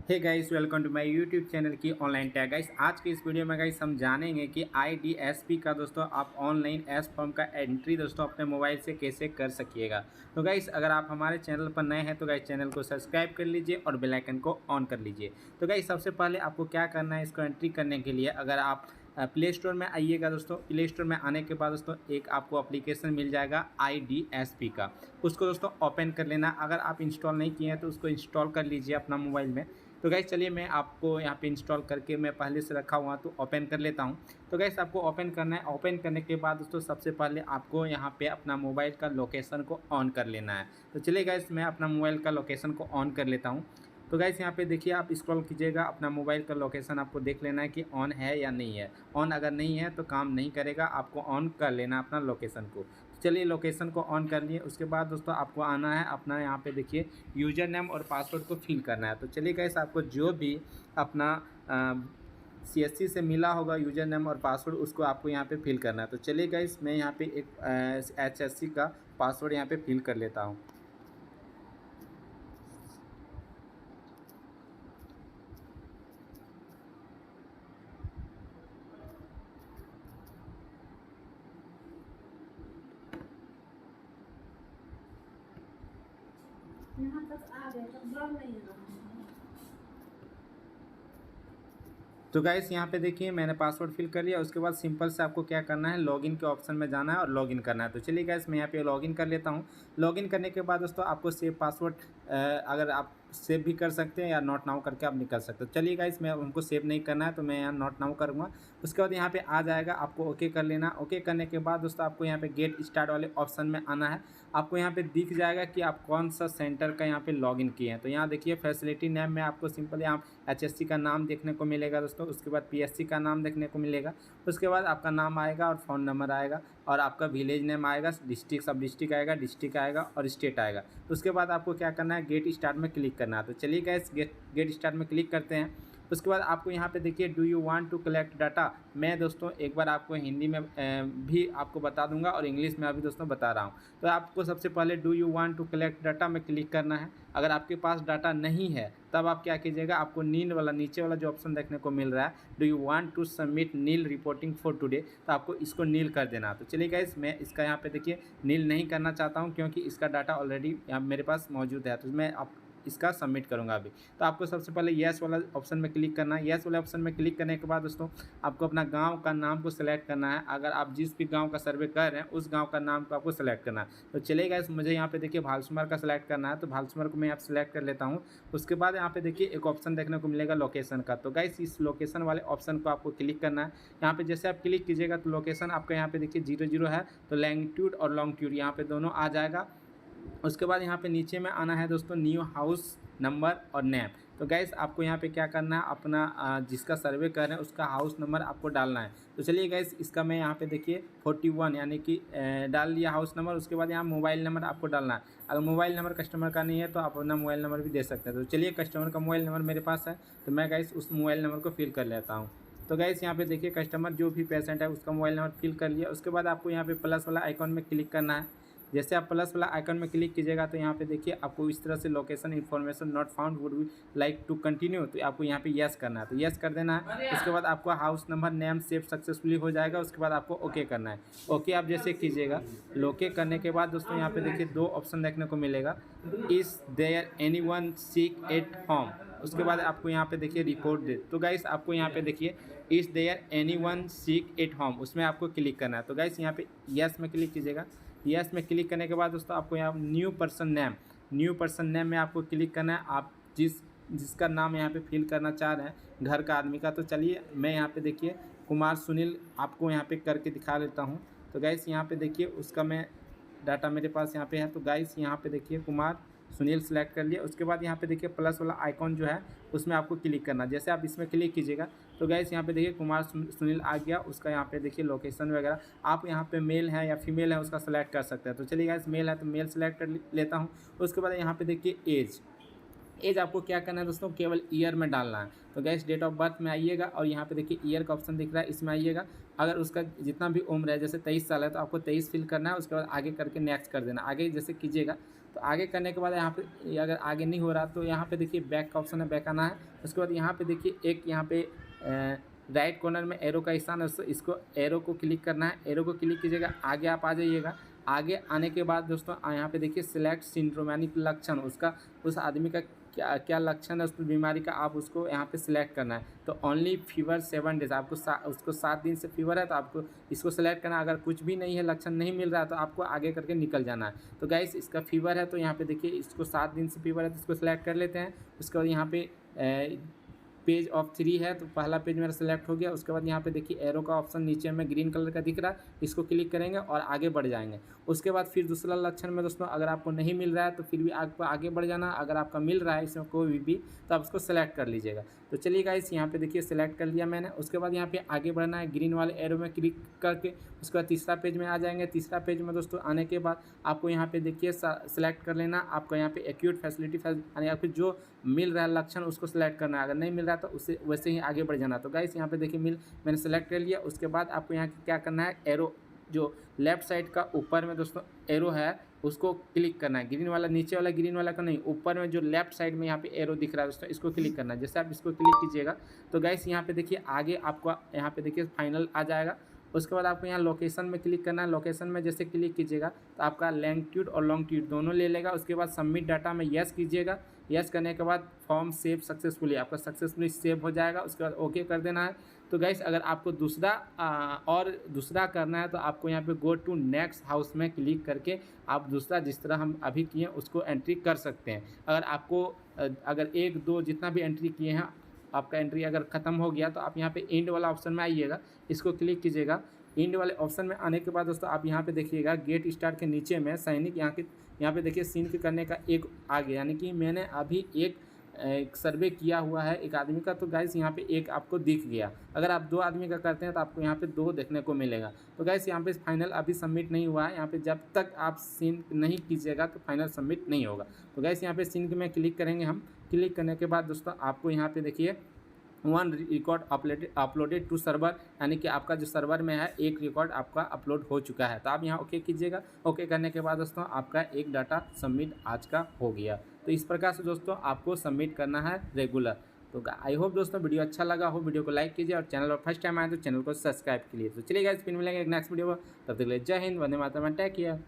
Hey guys, welcome to my YouTube channel की online tag. Guys, आज के इस वीडियो में गाइस हम जानेंगे कि आईडीएसपी का दोस्तों आप ऑनलाइन एस फॉर्म का एंट्री दोस्तों अपने मोबाइल से कैसे कर सकिएगा। तो गाइस, अगर आप हमारे चैनल पर नए हैं तो गाइस चैनल को सब्सक्राइब कर लीजिए और बेल आइकन को ऑन कर लीजिए। तो गाइस, सबसे पहले आपको क्या करना है, इसको एंट्री करने के लिए अगर आप प्ले स्टोर में आइएगा दोस्तों। प्ले स्टोर में आने के बाद दोस्तों एक आपको एप्लीकेशन मिल जाएगा आईडीएसपी का, उसको दोस्तों ओपन कर लेना। अगर आप इंस्टॉल नहीं किए हैं तो उसको इंस्टॉल कर लीजिए अपना मोबाइल में। तो गाइस चलिए मैं आपको यहाँ पे इंस्टॉल करके मैं पहले से रखा हुआ तो ओपन कर लेता हूँ। तो गाइस आपको ओपन करना है। ओपन करने के बाद दोस्तों सबसे पहले आपको यहाँ पे अपना मोबाइल का लोकेशन को ऑन कर लेना है। तो चलिए गाइस मैं अपना मोबाइल का लोकेशन को ऑन कर लेता हूँ। तो गाइस यहाँ पे देखिए, आप स्क्रॉल कीजिएगा, अपना मोबाइल का लोकेशन आपको देख लेना है कि ऑन है या नहीं है। ऑन अगर नहीं है तो काम नहीं करेगा, आपको ऑन कर लेना अपना लोकेशन को। तो चलिए लोकेशन को ऑन कर लिए। उसके बाद दोस्तों आपको आना है अपना यहाँ पे देखिए यूज़र नेम और पासवर्ड को फिल करना है। तो चलिए गाइस आपको जो भी अपना सीएससी से मिला होगा यूज़र नेम और पासवर्ड उसको आपको यहाँ पे फिल करना है। तो चलिए गाइस मैं यहाँ पे एक एचएससी का पासवर्ड यहाँ पे फिल कर लेता हूँ। यहाँ तक आ गए तब डर नहीं है। तो गाइस यहाँ पे देखिए मैंने पासवर्ड फिल कर लिया। उसके बाद सिंपल से आपको क्या करना है, लॉगिन के ऑप्शन में जाना है और लॉगिन करना है। तो चलिए गाइस मैं यहाँ पे लॉगिन कर लेता हूँ। लॉगिन करने के बाद दोस्तों आपको सेव पासवर्ड अगर आप सेव भी कर सकते हैं या नॉट नाउ करके आप निकल सकते हो। चलिए गाइस मैं उनको सेव नहीं करना है तो मैं यहाँ नॉट नाउ करूँगा। उसके बाद यहाँ पे आ जाएगा, आपको ओके कर लेना। ओके करने के बाद दोस्तों आपको यहाँ पे गेट स्टार्ट वाले ऑप्शन में आना है। आपको यहाँ पे दिख जाएगा कि आप कौन सा सेंटर का यहाँ पे लॉगिन किए हैं। तो यहाँ देखिए फैसिलिटी नेम में आपको सिंपल यहाँ एचएससी का नाम देखने को मिलेगा दोस्तों। उसके बाद पीएससी का नाम देखने को मिलेगा। उसके बाद आपका नाम आएगा और फ़ोन नंबर आएगा और आपका विलेज नेम आएगा, डिस्ट्रिक्ट सब डिस्ट्रिक्ट आएगा, डिस्ट्रिक्ट आएगा और स्टेट आएगा। उसके बाद आपको क्या करना है, गेट स्टार्ट में क्लिक करना है। तो चलिए गाइस गेट स्टार्ट में क्लिक करते हैं। उसके बाद आपको यहाँ पे देखिए do you want to collect data. मैं दोस्तों एक बार आपको हिंदी में भी आपको बता दूंगा और इंग्लिश में अभी दोस्तों बता रहा हूँ। तो आपको सबसे पहले do you want to collect data में क्लिक करना है। अगर आपके पास डाटा नहीं है तब आप क्या कीजिएगा, आपको नील वाला नीचे वाला जो ऑप्शन देखने को मिल रहा है, do you want to submit nil reporting for today, तो आपको इसको नील कर देना। तो चलिए गाइस मैं इसका यहाँ पे देखिए नील नहीं करना चाहता हूँ क्योंकि इसका डाटा ऑलरेडी यहाँ मेरे पास मौजूद है। तो मैं आप इसका सबमिट करूंगा अभी। तो आपको सबसे पहले येस वाला ऑप्शन में क्लिक करना है। येस वाले ऑप्शन में क्लिक करने के बाद दोस्तों आपको अपना गांव का नाम को सिलेक्ट करना है। अगर आप जिस भी गांव का सर्वे कर रहे हैं उस गांव का नाम को आपको सिलेक्ट करना है। तो चलेगा मुझे यहाँ पे देखिए भालसुमर का सिलेक्ट करना है। तो भालसुमर को मैं यहाँ सिलेक्ट कर लेता हूँ। उसके बाद यहाँ पे देखिए एक ऑप्शन देखने को मिलेगा लोकेशन का। तो गाइस इस लोकेशन वाले ऑप्शन को आपको क्लिक करना है। यहाँ पे जैसे आप क्लिक कीजिएगा तो लोकेशन आपका यहाँ पे देखिए 0 है, तो लैंगिट्यूड और लॉन्गिट्यूड यहाँ पे दोनों आ जाएगा। उसके बाद यहाँ पे नीचे में आना है दोस्तों न्यू हाउस नंबर और नेम। तो गैस आपको यहाँ पे क्या करना है, अपना जिसका सर्वे कर रहे हैं उसका हाउस नंबर आपको डालना है। तो चलिए गैस इसका मैं यहाँ पे देखिए 41 यानी कि डाल लिया हाउस नंबर। उसके बाद यहाँ मोबाइल नंबर आपको डालना है। अगर मोबाइल नंबर कस्टमर का नहीं है तो आप अपना मोबाइल नंबर भी दे सकते हैं। तो चलिए कस्टमर का मोबाइल नंबर मेरे पास है तो मैं गैस उस मोबाइल नंबर को फिल कर लेता हूँ। तो गैस यहाँ पे देखिए कस्टमर जो भी पेशेंट है उसका मोबाइल नंबर फिल कर लिया। उसके बाद आपको यहाँ पे प्लस वाला आइकॉन में क्लिक करना है। जैसे आप प्लस वाला आइकन में क्लिक कीजिएगा तो यहाँ पे देखिए आपको इस तरह से location information not found would be like to continue, तो आपको यहाँ पे यस करना है। तो यस कर देना है। उसके बाद आपको house number name save successfully हो जाएगा। उसके बाद आपको ओके करना है। ओके आप जैसे कीजिएगा, ओके करने के बाद दोस्तों यहाँ पे देखिए दो ऑप्शन देखने को मिलेगा, is there anyone sick at home. उसके बाद आपको यहाँ पे देखिए रिपोर्ट दे। तो गाइस आपको यहाँ पे देखिए is there anyone sick at home, उसमें आपको क्लिक करना है। तो गाइस यहाँ पे यस में क्लिक कीजिएगा। यस में क्लिक करने के बाद दोस्तों आपको यहाँ न्यू पर्सन नेम में आपको क्लिक करना है। आप जिसका नाम यहाँ पे फिल करना चाह रहे हैं घर का आदमी का। तो चलिए मैं यहाँ पे देखिए कुमार सुनील आपको यहाँ पे करके दिखा लेता हूँ। तो गाइस यहाँ पे देखिए उसका मैं डाटा मेरे पास यहाँ पे है। तो गाइस यहाँ पे देखिए कुमार सुनील सेलेक्ट कर लिया। उसके बाद यहाँ पे देखिए प्लस वाला आइकॉन जो है उसमें आपको क्लिक करना। जैसे आप इसमें क्लिक कीजिएगा तो गाइस यहाँ पे देखिए कुमार सुनील आ गया। उसका यहाँ पे देखिए लोकेशन वगैरह आप यहाँ पे मेल है या फीमेल है उसका सेलेक्ट कर सकते हैं। तो चलिए गाइस मेल है तो मेल सेलेक्ट कर लेता हूँ। उसके बाद यहाँ पे देखिए एज आपको क्या करना है दोस्तों, केवल ईयर में डालना है। तो गैस डेट ऑफ बर्थ में आइएगा और यहाँ पे देखिए ईयर का ऑप्शन दिख रहा है, इसमें आइएगा। अगर उसका जितना भी उम्र है जैसे 23 साल है तो आपको 23 फिल करना है। उसके बाद आगे करके नेक्स्ट कर देना। आगे जैसे कीजिएगा तो तो आगे करने के बाद यहाँ पे ये अगर आगे नहीं हो रहा तो यहाँ पे देखिए बैक का ऑप्शन है, बैक आना है। उसके बाद यहाँ पे देखिए एक यहाँ पे राइट कॉर्नर में एरो का निशान है, इसको एरो को क्लिक करना है। एरो को क्लिक कीजिएगा, आगे आप आ जाइएगा। आगे आने के बाद दोस्तों यहाँ पे देखिए सिलेक्ट सिंड्रोम यानी कि लक्षण, उसका उस आदमी का क्या क्या लक्षण है उस बीमारी का, आप उसको यहाँ पे सिलेक्ट करना है। तो ओनली फीवर 7 डेज, आपको उसको 7 दिन से फीवर है तो आपको इसको सिलेक्ट करना है। अगर कुछ भी नहीं है, लक्षण नहीं मिल रहा है तो आपको आगे करके निकल जाना है। तो गाइस इसका फीवर है तो यहाँ पे देखिए इसको 7 दिन से फीवर है तो इसको सिलेक्ट कर लेते हैं। उसके बाद यहाँ पे पेज ऑफ 3 है तो पहला पेज मेरा सेलेक्ट हो गया। उसके बाद यहाँ पे देखिए एरो का ऑप्शन नीचे में ग्रीन कलर का दिख रहा है, इसको क्लिक करेंगे और आगे बढ़ जाएंगे। उसके बाद फिर दूसरा लक्षण में दोस्तों अगर आपको नहीं मिल रहा है तो फिर भी आपको आगे बढ़ जाना। अगर आपका मिल रहा है इसमें कोई भी तो आप उसको सेलेक्ट कर लीजिएगा। तो चलिए गाइस यहाँ पे देखिए सेलेक्ट कर लिया मैंने। उसके बाद यहाँ पे आगे बढ़ना है, ग्रीन वाले एरो में क्लिक करके उसके बाद तीसरा पेज में आ जाएंगे। तीसरा पेज में दोस्तों आने के बाद आपको यहाँ पे देखिए सेलेक्ट कर लेना। आपको यहाँ पे एक्यूट फैसिलिटी यानी आपको जो मिल रहा है लक्षण उसको सेलेक्ट करना है, अगर नहीं मिल रहा तो उससे वैसे ही आगे बढ़ जाना। तो गाइस यहाँ पे देखिए मैंने सेलेक्ट कर लिया। उसके बाद आपको यहाँ क्या करना है, एरो जो लेफ्ट साइड का ऊपर में दोस्तों एरो है उसको क्लिक करना है। ग्रीन वाला, नीचे वाला ग्रीन वाला का नहीं, ऊपर में जो लेफ्ट साइड में यहाँ पे एरो दिख रहा है दोस्तों इसको क्लिक करना है। जैसे आप इसको क्लिक कीजिएगा तो गाइस यहाँ पे देखिए आगे आपको यहाँ पे देखिए फाइनल आ जाएगा। उसके बाद आपको यहाँ लोकेशन में क्लिक करना है। लोकेशन में जैसे क्लिक कीजिएगा तो आपका लैंगिट्यूड और लॉन्गिट्यूड दोनों ले लेगा। उसके बाद सबमिट डाटा में यस कीजिएगा। यस करने के बाद फॉर्म सेव सक्सेसफुली, आपका सक्सेसफुली सेव हो जाएगा। उसके बाद ओके कर देना है। तो गाइस अगर आपको दूसरा करना है तो आपको यहाँ पे गो टू नेक्स्ट हाउस में क्लिक करके आप दूसरा जिस तरह हम अभी किए उसको एंट्री कर सकते हैं। अगर आपको अगर 1 2 जितना भी एंट्री किए हैं आपका एंट्री अगर ख़त्म हो गया तो आप यहाँ पे एंड वाला ऑप्शन में आइएगा, इसको क्लिक कीजिएगा। एंड वाले ऑप्शन में आने के बाद दोस्तों आप यहाँ पे देखिएगा गेट स्टार्ट के नीचे में सैनिक यहाँ पे देखिए सिंक करने का एक आ गया, यानी कि मैंने अभी एक सर्वे किया हुआ है एक आदमी का। तो गाइस यहाँ पे एक आपको दिख गया। अगर आप 2 आदमी का करते हैं तो आपको यहाँ पे 2 देखने को मिलेगा। तो गाइस यहाँ पे फाइनल अभी सबमिट नहीं हुआ है। यहाँ पे जब तक आप सिंक नहीं कीजिएगा तो फाइनल सबमिट नहीं होगा। तो गाइस यहाँ पे सिंक में क्लिक करेंगे हम। क्लिक करने के बाद दोस्तों आपको यहाँ पे देखिए 1 रिकॉर्ड अपलोडेड टू सर्वर, यानी कि आपका जो सर्वर में है एक रिकॉर्ड आपका अपलोड हो चुका है। तो आप यहाँ ओके कीजिएगा। ओके करने के बाद दोस्तों आपका एक डाटा सबमिट आज का हो गया। तो इस प्रकार से दोस्तों आपको सबमिट करना है रेगुलर। तो आई होप दोस्तों वीडियो अच्छा लगा हो, वीडियो को लाइक कीजिए और चैनल पर फर्स्ट टाइम आए तो चैनल को सब्सक्राइब कीजिए। तो चलिए गाइस फिर मिलेंगे एक नेक्स्ट वीडियो में, तब तक के लिए जय हिंद, वंदे मातरम, टेक केयर।